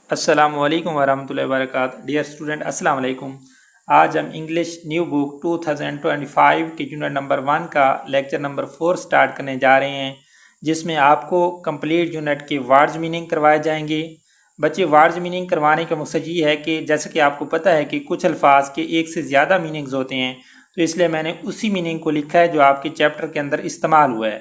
السلام علیکم ورحمۃ اللہ وبرکاتہ۔ ڈیئر اسٹوڈنٹ، السلام علیکم۔ آج ہم انگلش نیو بک 2025 کے یونٹ نمبر 1 کا لیکچر نمبر 4 سٹارٹ کرنے جا رہے ہیں، جس میں آپ کو کمپلیٹ یونٹ کے ورڈز میننگ کروائے جائیں گے۔ بچے، ورڈز میننگ کروانے کا مقصد یہ ہے کہ جیسا کہ آپ کو پتہ ہے کہ کچھ الفاظ کے ایک سے زیادہ میننگز ہوتے ہیں، تو اس لیے میں نے اسی میننگ کو لکھا ہے جو آپ کے چیپٹر کے اندر استعمال ہوا ہے۔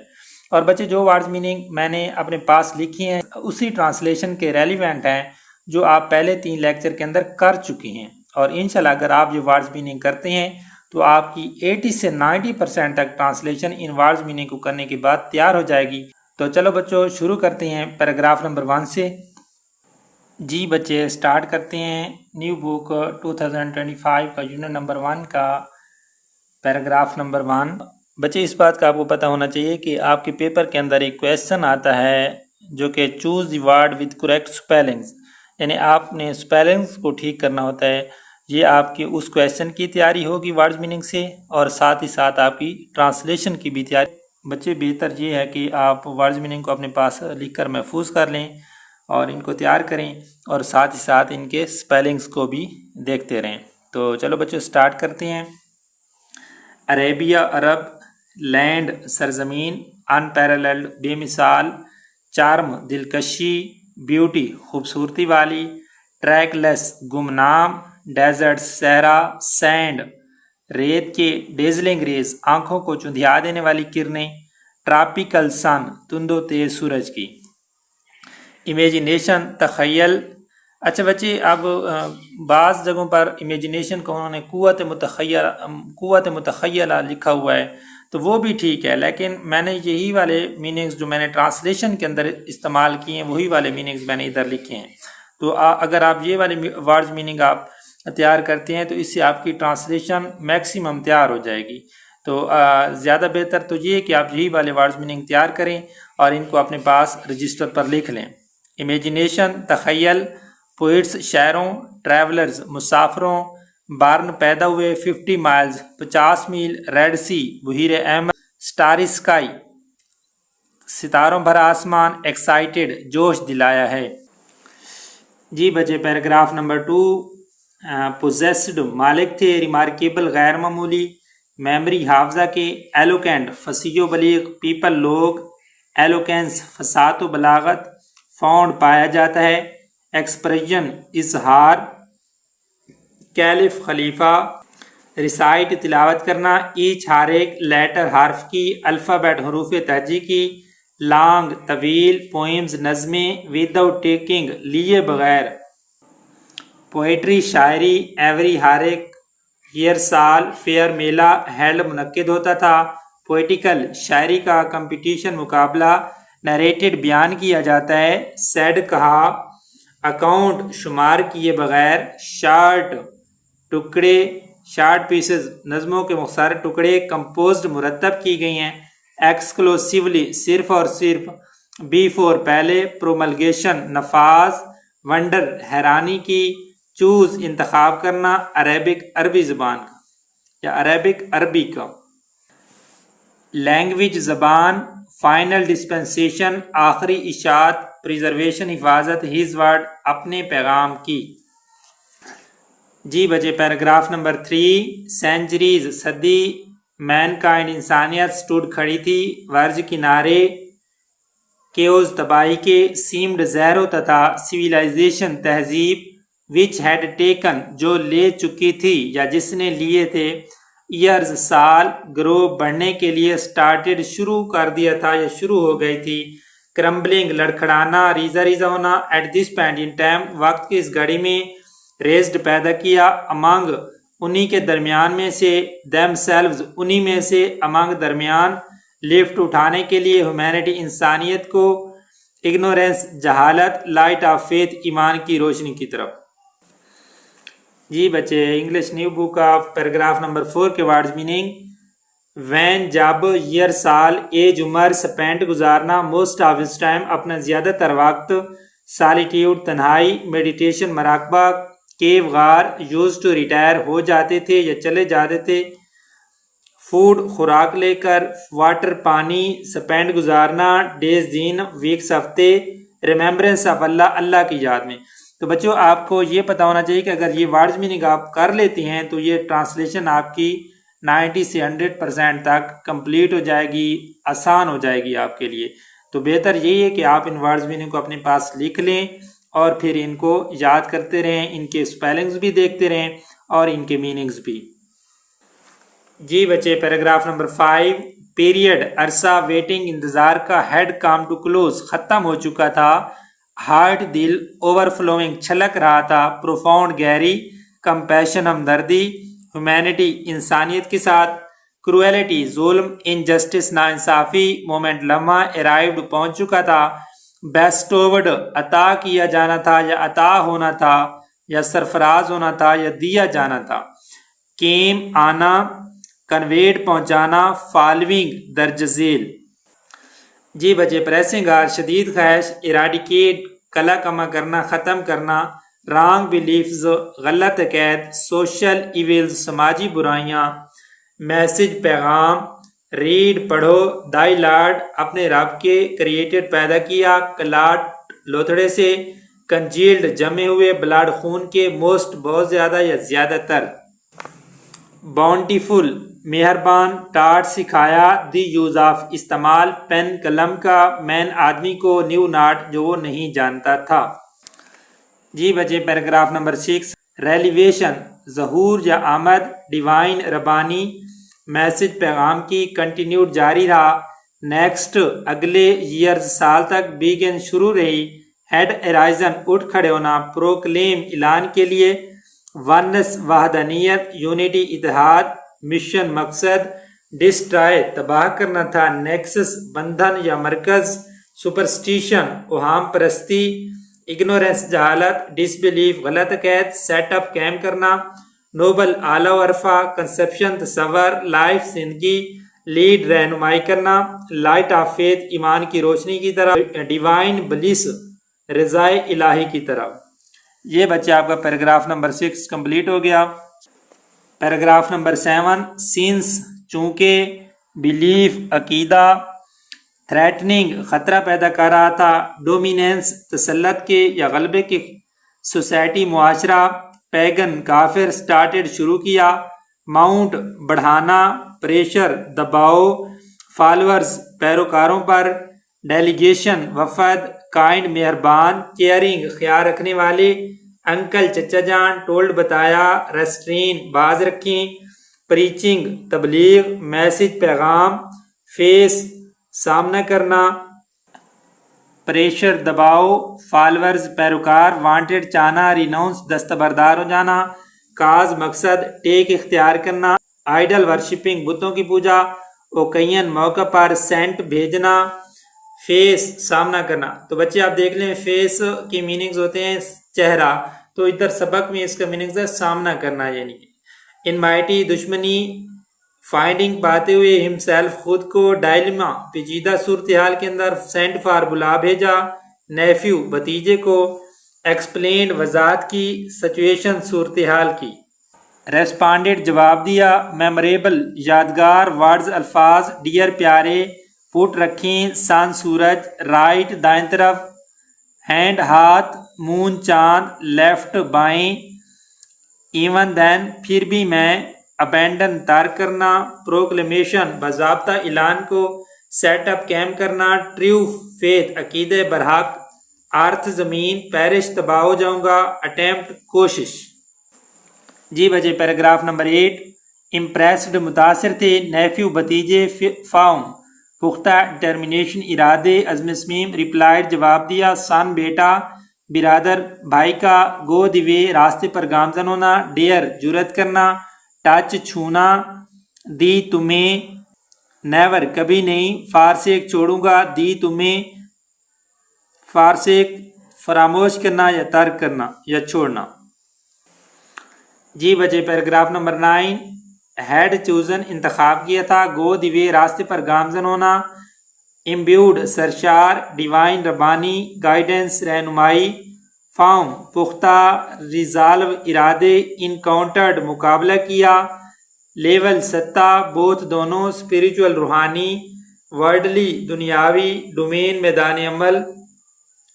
اور بچے، جو ورڈز میننگ میں نے اپنے پاس لکھی ہیں اسی ٹرانسلیشن کے ریلیونٹ ہیں جو آپ پہلے 3 لیکچر کے اندر کر چکے ہیں، اور انشاءاللہ اگر آپ یہ ورڈز میننگ کرتے ہیں تو آپ کی 80 سے 90% تک ٹرانسلیشن ان ورڈز میننگ کو کرنے کے بعد تیار ہو جائے گی۔ تو چلو بچوں، شروع کرتے ہیں پیراگراف نمبر 1 سے۔ جی بچے، سٹارٹ کرتے ہیں نیو بک 2025 کا یونٹ نمبر 1 کا پیراگراف نمبر 1۔ بچے، اس بات کا آپ کو پتہ ہونا چاہیے کہ آپ کے پیپر کے اندر ایک کویسچن آتا ہے جو کہ choose the word with correct spellings, یعنی آپ نے سپیلنگز کو ٹھیک کرنا ہوتا ہے۔ یہ آپ کی اس کویسچن کی تیاری ہوگی ورڈز میننگ سے، اور ساتھ ہی ساتھ آپ کی ٹرانسلیشن کی بھی تیاری۔ بچے، بہتر یہ ہے کہ آپ ورڈز میننگ کو اپنے پاس لکھ کر محفوظ کر لیں اور ان کو تیار کریں، اور ساتھ ہی ساتھ ان کے سپیلنگز کو بھی دیکھتے رہیں۔ تو چلو بچوں، سٹارٹ کرتے ہیں۔ عربیہ، عرب، لینڈ سرزمین، ان پیراللڈ بے مثال، چارم دلکشی، بیوٹی خوبصورتی والی، ٹریک لیس گمنام، ڈیزرٹ صحرا، سینڈ ریت کے، ڈیزلنگ ریز آنکھوں کو چندھیا دینے والی کرنیں، ٹراپیکل سن تند و تیز سورج کی، امیجینیشن تخیل۔ اچھا بچے، اب بعض جگہوں پر امیجینیشن کو انہوں نے قوت متخیلہ لکھا ہوا ہے، تو وہ بھی ٹھیک ہے، لیکن میں نے یہی والے میننگز جو میں نے ٹرانسلیشن کے اندر استعمال کیے ہیں وہی والے میننگز میں نے ادھر لکھے ہیں۔ تو اگر آپ یہ والے ورڈز میننگ آپ تیار کرتے ہیں تو اس سے آپ کی ٹرانسلیشن میکسیمم تیار ہو جائے گی۔ تو زیادہ بہتر تو یہ ہے کہ آپ یہی والے ورڈز میننگ تیار کریں اور ان کو اپنے پاس رجسٹر پر لکھ لیں۔ امیجینیشن تخیل، پوئٹس شاعروں، ٹریولرز مسافروں، بارن پیدا ہوئے، 50 مائلز 50 میل، ریڈ سی بحیر احمر، سٹاری سکائی ستاروں بھرا آسمان، ایکسائٹیڈ جوش دلایا ہے۔ جی بچے، پیراگراف نمبر 2۔ پوزیسڈ مالک تھے، ریمارکیبل غیر معمولی، میمری حافظہ کے، ایلوکینٹ فصیح و بلیغ، پیپل لوگ، ایلوکینس فصاحت و بلاغت، فاؤنڈ پایا جاتا ہے، ایکسپریشن اظہار، کیلف خلیفہ، ریسائٹ تلاوت کرنا، ایچ ہر ایک، لیٹر حرف کی، الفابیٹ حروف تہجی کی، لانگ طویل، پوئمز نظمیں، وداؤٹ ٹیکنگ لیے بغیر، پوئٹری شاعری، ایوری ہر ایک، ایئر سال، فیئر میلہ، ہیلڈ منعقد ہوتا تھا، پوئٹیکل شاعری کا، کمپٹیشن مقابلہ، نریٹڈ بیان کیا جاتا ہے، سیڈ کہا، اکاؤنٹ شمار کیے بغیر، شارٹ ٹکڑے، شارٹ پیسز نظموں کے مختصر ٹکڑے، کمپوزڈ مرتب کی گئی ہیں، ایکسکلوسیولی صرف اور صرف، بیفور پہلے، پروملگیشن نفاذ، ونڈر حیرانی کی، چوز انتخاب کرنا، عربک عربی زبان کا یا عربک عربی کا، لینگویج زبان، فائنل ڈسپنسیشن آخری اشاعت، پریزرویشن حفاظت، ہز ورڈ اپنے پیغام کی۔ جی بچے، پیراگراف نمبر 3۔ سینچریز صدی، مین کائنڈ انسانیت سٹوڈ کھڑی تھی، ورج کنارے، کیوز تباہی کے، سیمڈ ظاہر ہوتا تھا، سویلائزیشن تہذیب، وچ ہیڈ ٹیکن جو لے چکی تھی یا جس نے لیے تھے، ایئرز سال، گرو بڑھنے کے لیے، سٹارٹڈ شروع کر دیا تھا یا شروع ہو گئی تھی، کرمبلنگ لڑکھڑانا، ریزہ ریزہ ہونا، at this point in time وقت کی اس گھڑی میں، ریزڈ پیدا کیا، امانگ انہی کے درمیان میں سے، دیم سیلوز انہی میں سے، امانگ درمیان، لفٹ اٹھانے کے لیے، ہیومینٹی انسانیت کو، اگنورینس جہالت، لائٹ آف فیتھ ایمان کی روشنی کی طرف۔ جی بچے، English new book of paragraph number 4 کے ورڈز میننگ۔ وین جب، ایئر سال، ایج عمر، سپینڈ گزارنا، موسٹ آف اس ٹائم اپنا زیادہ تر وقت، سالیٹیوڈ تنہائی، میڈیٹیشن مراقبہ، کیو غار، یوز ٹو ریٹائر ہو جاتے تھے یا چلے جاتے تھے، فوڈ خوراک لے کر، واٹر پانی، سپینڈ گزارنا، ڈیز دن، ویکس ہفتے، ریممبرنس آف اللہ اللہ کی یاد میں۔ تو بچوں آپ کو یہ پتہ ہونا چاہیے کہ اگر یہ ورڈز میننگ آپ کر لیتے ہیں تو یہ ٹرانسلیشن آپ کی 90 سے 100% تک کمپلیٹ ہو جائے گی، آسان ہو جائے گی آپ کے لیے۔ تو بہتر یہی ہے کہ آپ ان ورڈز میننگ کو اپنے پاس لکھ لیں اور پھر ان کو یاد کرتے رہیں، ان کے سپیلنگز بھی دیکھتے رہیں اور ان کے میننگز بھی۔ جی بچے پیراگراف نمبر 5، پیریڈ عرصہ ویٹنگ انتظار کا، ہیڈ کام ٹو کلوز ختم ہو چکا تھا، ہارٹ دل اوور فلوئنگ چھلک رہا تھا، پروفاؤنڈ گہری، کمپیشن ہمدردی، ہیومینٹی انسانیت کے ساتھ، کرویلٹی ظلم، انجسٹس ناانصافی، مومنٹ لمحہ، ارائیوڈ پہنچ چکا تھا، بیسٹوڈ عطا کیا جانا تھا یا عطا ہونا تھا یا سرفراز ہونا تھا یا دیا جانا تھا، کیم آنا، کنویڈ پہنچانا، فالوئنگ درج ذیل۔ جی بچے پریسنگ آر شدید خواہش، ایراڈیکیٹ کلا کما کرنا، ختم کرنا، رانگ بلیفز غلط عقائد، سوشل ایونز سماجی برائیاں، میسج پیغام، ریڈ پڑھو، دائی لارڈ اپنے رب کے، کریٹڈ پیدا کیا، کلاٹ لوتھڑے سے، کنجیلڈ جمے ہوئے، بلڈ خون کے، موسٹ بہت زیادہ یا زیادہ تر، باؤنٹیفل مہربان، ٹاٹ سکھایا، دی یوز آف استعمال، پین قلم کا، مین آدمی کو، نیو ناٹ جو وہ نہیں جانتا تھا۔ جی بچے پیراگراف نمبر 6، ریلیویشن ظہور یا آمد، ڈیوائن ربانی، میسج پیغام کی، کنٹینیوڈ جاری رہا، نیکسٹ اگلے، ایئرز سال تک، بیگن شروع رہی، ہیڈ ارائزن اٹھ کھڑے ہونا، پروکلیم اعلان کے لیے، ونس وحدانیت، یونٹی اتحاد، مشن مقصد، ڈسٹرائے تباہ کرنا تھا، نیکسس بندھن یا مرکز، سپرسٹیشن اوہام پرستی، اگنورینس جہالت، ڈس بلیف غلط عقائد، سیٹ اپ قائم کرنا، نوبل اعلیٰ و عرفہ، کنسپشن تصور، لائف زندگی، لیڈ رہنمائی کرنا، لائٹ آف فیتھ ایمان کی روشنی کی طرف، ڈیوائن بلیس رضائے الہی کی طرف۔ یہ بچے آپ کا پیراگراف نمبر 6 کمپلیٹ ہو گیا۔ پیراگراف نمبر 7، سینس چونکہ، بلیف عقیدہ، تھریٹننگ خطرہ پیدا کر رہا تھا، ڈومیننس تسلط کے یا غلبے کے، سوسائٹی معاشرہ، پیگن کافر، سٹارٹڈ شروع کیا، ماؤنٹ بڑھانا، پریشر دباؤ، فالورز پیروکاروں پر، ڈیلیگیشن وفد، کائنڈ میہربان، کیئرنگ خیال رکھنے والے، انکل چچا جان، ٹولڈ بتایا، ریسٹرین باز رکھیں، پریچنگ تبلیغ، میسج پیغام، فیس سامنا کرنا، پریشر دباؤ، فالورز پیروکار، وانٹڈ چاہنا، ریناؤنس دستبردار ہو جانا، کاز مقصد، ٹیک اختیار کرنا، آئیڈل ورشپنگ بتوں کی پوجا، اوکین موقع پر، سینٹ بھیجنا، فیس سامنا کرنا۔ تو بچے آپ دیکھ لیں فیس کی میننگز ہوتے ہیں چہرہ، تو ادھر سبق میں اس کا میننگز ہے سامنا کرنا، یعنی انمائٹی دشمنی، فائنڈنگ پاتے ہوئے، ہم سیلف خود کو، ڈائلما پیچیدہ صورتحال کے اندر، سینڈ فار بلا بھیجا، نیفیو بھتیجے کو، ایکسپلینڈ وضاحت کی، سچویشن صورتحال کی، ریسپانڈڈ جواب دیا، میموریبل یادگار، ورڈز الفاظ، ڈیئر پیارے، پٹ رکھیں، سان سورج، رائٹ دائیں طرف، ہینڈ ہاتھ، مون چاند، لیفٹ بائیں، ایون دین پھر بھی میں، ابینڈن ترک کرنا، پروکلیمیشن باضابطہ اعلان کو، سیٹ اپ قائم کرنا، ٹریو فیتھ عقیدہ برحق، ارتھ زمین، پیرش تباہ ہو جاؤں گا، اٹیمپٹ کوشش۔ جی بچے پیراگراف نمبر 8، امپریسڈ متاثر تھے، نیفیو بھتیجے، فاؤم پختہ، ڈٹرمنیشن ارادے، عزم صمیم، ریپلائڈ جواب دیا، سن بیٹا، برادر بھائی کا، گو دی وے راستے پر گامزن ہونا، ڈیئر جرأت کرنا، ٹچ چھونا، دی تمہیں، نیور کبھی نہیں، فارسیک چھوڑوں گا، دی تمہیں، فارسیک فراموش کرنا یا ترک کرنا یا چھوڑنا۔ جی بچے پیراگراف نمبر 9، ہیڈ چوزن انتخاب کیا تھا، گو دی وے راستے پر گامزن ہونا، امبیوڈ سرشار، ڈیوائن ربانی، گائیڈنس رہنمائی، فارم پختہ، ریزالو ارادے، انکاؤنٹرڈ مقابلہ کیا، لیول سطح، بوتھ دونوں، اسپریچول روحانی، ورڈلی دنیاوی، ڈومین میدان عمل،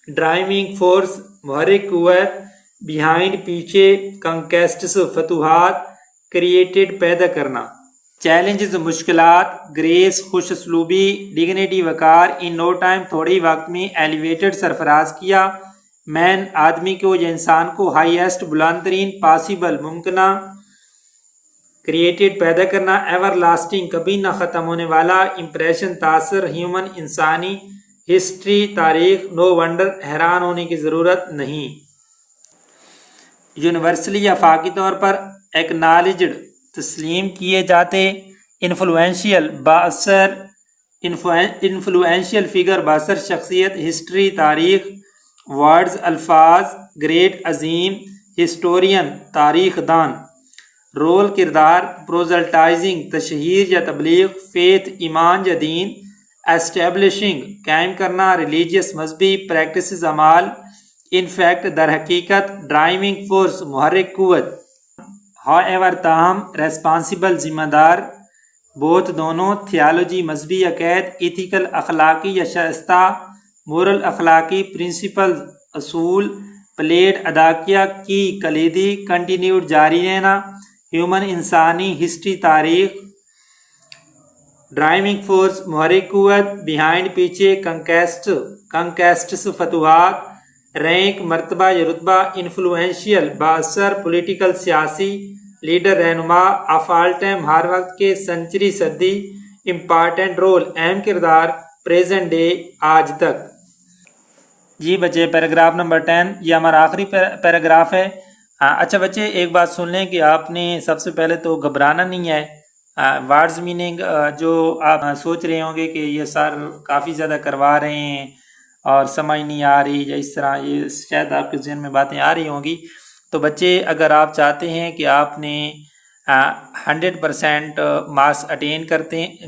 ڈرائیونگ فورس محرک قوت، بیہائنڈ پیچھے، کنکیسٹس فتوحات، کریٹڈ پیدا کرنا، چیلنجز مشکلات، گریس خوش اسلوبی، ڈگنیٹی وقار، ان نو ٹائم تھوڑے ہی وقت میں، ایلیویٹڈ سرفراز کیا، مین آدمی کو یا انسان کو، ہائیسٹ بلند ترین، پاسبل ممکنہ، کریٹڈ پیدا کرنا، ایور لاسٹنگ کبھی نہ ختم ہونے والا، امپریشن تاثر، ہیومن انسانی، ہسٹری تاریخ، نو ونڈر حیران ہونے کی ضرورت نہیں، یونیورسلی آفاقی طور پر ایکنالجڈ تسلیم کیے جاتے، انفلوئنشیل باثر، انفلوئنشیل فگر باثر شخصیت، ہسٹری تاریخ، ورڈز الفاظ، گریٹ عظیم، ہسٹورین تاریخ دان، رول کردار، پروزلٹائزنگ تشہیر یا تبلیغ، فیتھ ایمان یا دین، اسٹیبلشنگ قائم کرنا، ریلیجیس مذہبی، پریکٹسز اعمال، ان فیکٹ در حقیقت، ڈرائیونگ فورس محرک قوت، ہاؤ ایور تاہم، ریسپانسبل ذمہ دار، بوتھ دونوں، تھیالوجی مذہبی عقائد، ایتھیکل اخلاقی یا شائستہ، مورل اخلاقی، پرنسپل اصول، پلیڈ ادا کیا، کی کلیدی، کنٹینیوڈ جاری رہنا، ہیومن انسانی، ہسٹری تاریخ، ڈرائیونگ فورس محرک قوت، بیہائنڈ پیچھے، کنکیسٹس فتوحات، رینک مرتبہ یا رتبہ، انفلوئنشیل باثر، پولیٹیکل سیاسی، لیڈر رہنما، آف آل ٹائم ہر وقت کے، سنچری صدی، امپارٹنٹ رول اہم کردار، پریزنٹ ڈے آج تک۔ جی بچے پیراگراف نمبر 10 یہ ہمارا آخری پیراگراف ہے۔ اچھا بچے ایک بات سن لیں کہ آپ نے سب سے پہلے تو گھبرانا نہیں ہے۔ ورڈز میننگ جو آپ سوچ رہے ہوں گے کہ یہ سر کافی زیادہ کروا رہے ہیں اور سمجھ نہیں آ رہی یا اس طرح، یہ شاید آپ کے ذہن میں باتیں آ رہی ہوں گی، تو بچے اگر آپ چاہتے ہیں کہ آپ نے 100% مارکس اٹین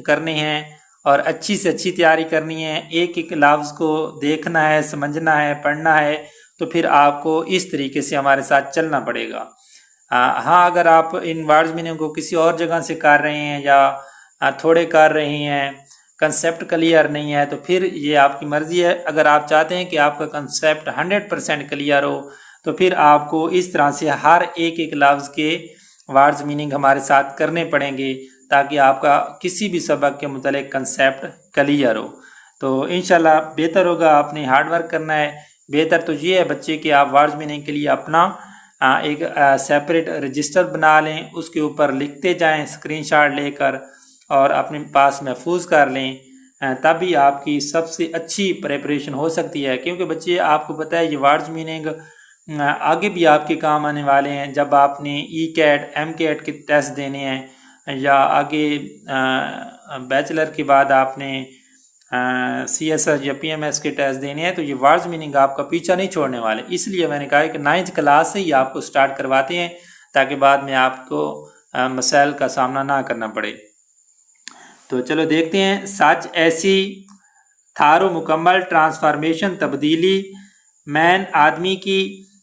کرنے ہیں اور اچھی سے اچھی تیاری کرنی ہے، ایک ایک لفظ کو دیکھنا ہے، سمجھنا ہے، پڑھنا ہے، تو پھر آپ کو اس طریقے سے ہمارے ساتھ چلنا پڑے گا۔ ہاں اگر آپ ان ورڈز میننگ کو کسی اور جگہ سے کر رہے ہیں یا تھوڑے کر رہے ہیں، کنسیپٹ کلیئر نہیں ہے، تو پھر یہ آپ کی مرضی ہے۔ اگر آپ چاہتے ہیں کہ آپ کا کنسیپٹ 100% کلیئر ہو تو پھر آپ کو اس طرح سے ہر ایک ایک لفظ کے ورڈز میننگ ہمارے ساتھ کرنے پڑیں گے تاکہ آپ کا کسی بھی سبق کے متعلق کنسیپٹ کلیئر ہو۔ تو انشاءاللہ بہتر ہوگا، آپ نے ہارڈ ورک کرنا ہے۔ بہتر تو یہ ہے بچے کہ آپ ورڈز میننگ کے لیے اپنا ایک سیپریٹ رجسٹر بنا لیں، اس کے اوپر لکھتے جائیں اسکرین شاٹ لے کر اور اپنے پاس محفوظ کر لیں، تبھی آپ کی سب سے اچھی پریپریشن ہو سکتی ہے۔ کیونکہ بچے آپ کو پتہ ہے یہ ورڈز میننگ آگے بھی آپ کے کام آنے والے ہیں، جب آپ نے ای کیٹ ایم کیٹ کے ٹیسٹ دینے ہیں یا آگے بیچلر کے بعد آپ نے سی ایس ایس یا پی ایم ایس کے ٹیسٹ دینے ہیں، تو یہ ورڈز میننگ آپ کا پیچھا نہیں چھوڑنے والے۔ اس لیے میں نے کہا کہ 9th کلاس سے ہی آپ کو سٹارٹ کرواتے ہیں تاکہ بعد میں آپ کو مسائل کا سامنا نہ کرنا پڑے۔ تو چلو دیکھتے ہیں۔ سچ ایسی تھار و مکمل ٹرانسفارمیشن تبدیلی، مین آدمی کی،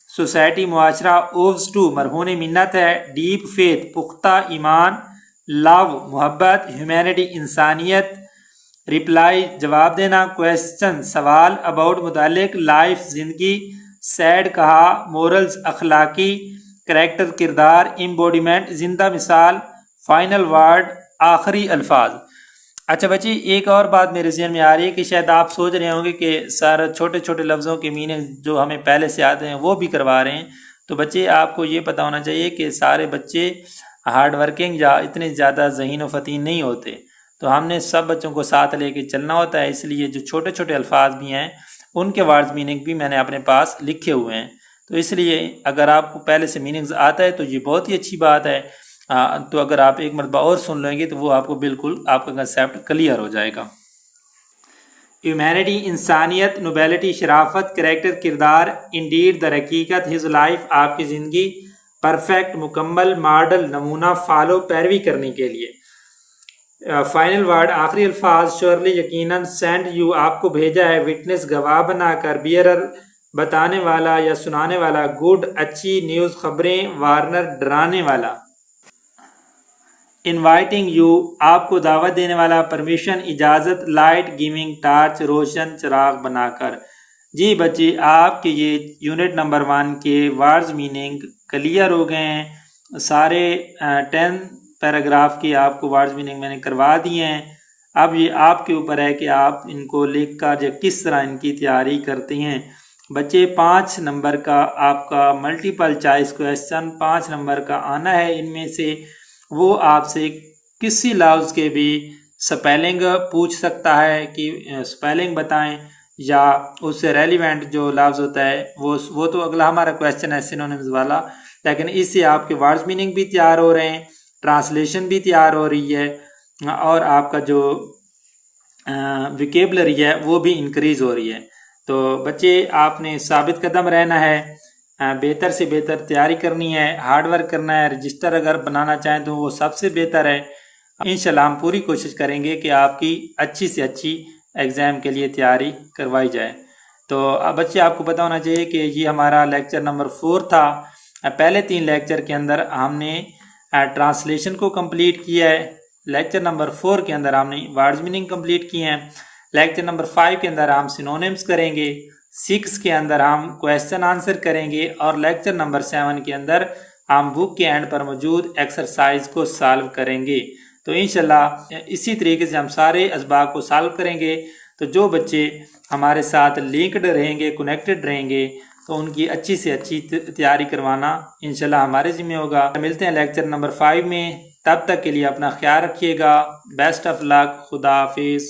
سوسائٹی معاشرہ، اووز ٹو مرہون منت ہے، ڈیپ فیتھ پختہ ایمان، لو محبت، ہیومینٹی انسانیت، ریپلائی جواب دینا، کویسچن سوال، اباؤٹ متعلق، لائف زندگی، سیڈ کہا، مورلز اخلاقی، کریکٹر کردار، امبوڈیمنٹ زندہ مثال، فائنل ورڈ آخری الفاظ۔ اچھا بچی ایک اور بات میرے ذہن میں آ رہی ہے کہ شاید آپ سوچ رہے ہوں گے کہ سر چھوٹے چھوٹے لفظوں کے میننگ جو ہمیں پہلے سے آتے ہیں وہ بھی کروا رہے ہیں، تو بچے آپ کو یہ پتہ ہونا چاہیے کہ سارے بچے ہارڈ ورکنگ یا اتنے زیادہ ذہین و فطین نہیں ہوتے، تو ہم نے سب بچوں کو ساتھ لے کے چلنا ہوتا ہے، اس لیے جو چھوٹے چھوٹے الفاظ بھی ہیں ان کے ورڈز میننگ بھی میں نے اپنے پاس لکھے ہوئے ہیں، تو اس لیے اگر آپ کو پہلے سے میننگز آتا ہے تو یہ بہت ہی اچھی بات ہے۔ تو اگر آپ ایک مرتبہ اور سن لیں گے تو وہ آپ کو بالکل آپ کا کنسیپٹ کلیئر ہو جائے گا۔ ہیومینٹی انسانیت، نوبیلٹی شرافت، کریکٹر کردار، انڈیڈ در حقیقت، ہز لائف آپ کی زندگی، پرفیکٹ مکمل، ماڈل نمونہ، فالو پیروی کرنے کے لیے، فائنل ورڈ آخری الفاظ، شورلی یقیناً، سینڈ یو آپ کو بھیجا ہے، وٹنس گواہ بنا کر، بیئرر بتانے والا یا سنانے والا، گڈ اچھی، نیوز خبریں، وارنر ڈرانے والا، انوائٹنگ یو آپ کو دعوت دینے والا، پرمیشن اجازت، لائٹ گیونگ ٹارچ روشن چراغ بنا کر، جی بچے، آپ کے یہ یونٹ نمبر 1 کے ورڈز میننگ کلیئر ہو گئے ہیں، سارے 10 پیراگراف کی آپ کو ورڈز میننگ میں نے کروا دیے ہیں۔ اب یہ آپ کے اوپر ہے کہ آپ ان کو لکھ کر یا کس طرح ان کی تیاری کرتے ہیں۔ بچے 5 نمبر کا آپ کا ملٹیپل چوائس کویسچن 5 نمبر کا آنا ہے، ان میں سے وہ آپ سے کسی لفظ کے بھی سپیلنگ پوچھ سکتا ہے کہ سپیلنگ بتائیں، یا اس سے ریلیونٹ جو لفظ ہوتا ہے وہ تو اگلا ہمارا کویسچن ہے سینونیمز والا، لیکن اس سے آپ کے ورڈز میننگ بھی تیار ہو رہے ہیں، ٹرانسلیشن بھی تیار ہو رہی ہے، اور آپ کا جو ویکیبلری ہے وہ بھی انکریز ہو رہی ہے۔ تو بچے، آپ نے ثابت قدم رہنا ہے، بہتر سے بہتر تیاری کرنی ہے، ہارڈ ورک کرنا ہے۔ رجسٹر اگر بنانا چاہیں تو وہ سب سے بہتر ہے۔ انشاءاللہ ہم پوری کوشش کریں گے کہ آپ کی اچھی سے اچھی ایگزام کے لیے تیاری کروائی جائے۔ تو اب بچے، آپ کو پتہ ہونا چاہیے کہ یہ ہمارا لیکچر نمبر 4 تھا۔ پہلے 3 لیکچر کے اندر ہم نے ٹرانسلیشن کو کمپلیٹ کیا ہے، لیکچر نمبر 4 کے اندر ہم نے ورڈز میننگ کمپلیٹ کیے ہیں، لیکچر نمبر 5 کے اندر ہم سینونیمز کریں گے، 6 کے اندر ہم کویسچن آنسر کریں گے، اور لیکچر نمبر 7 کے اندر ہم بک کے اینڈ پر موجود ایکسرسائز کو سالو کریں گے۔ تو انشاءاللہ اسی طریقے سے ہم سارے اسباق کو سالو کریں گے۔ تو جو بچے ہمارے ساتھ لنکڈ رہیں گے، کنیکٹڈ رہیں گے، تو ان کی اچھی سے اچھی تیاری کروانا انشاءاللہ ہمارے ذمہ ہوگا۔ ملتے ہیں لیکچر نمبر 5 میں، تب تک کے لیے اپنا خیال رکھیے گا۔ بیسٹ آف لک، خدا حافظ۔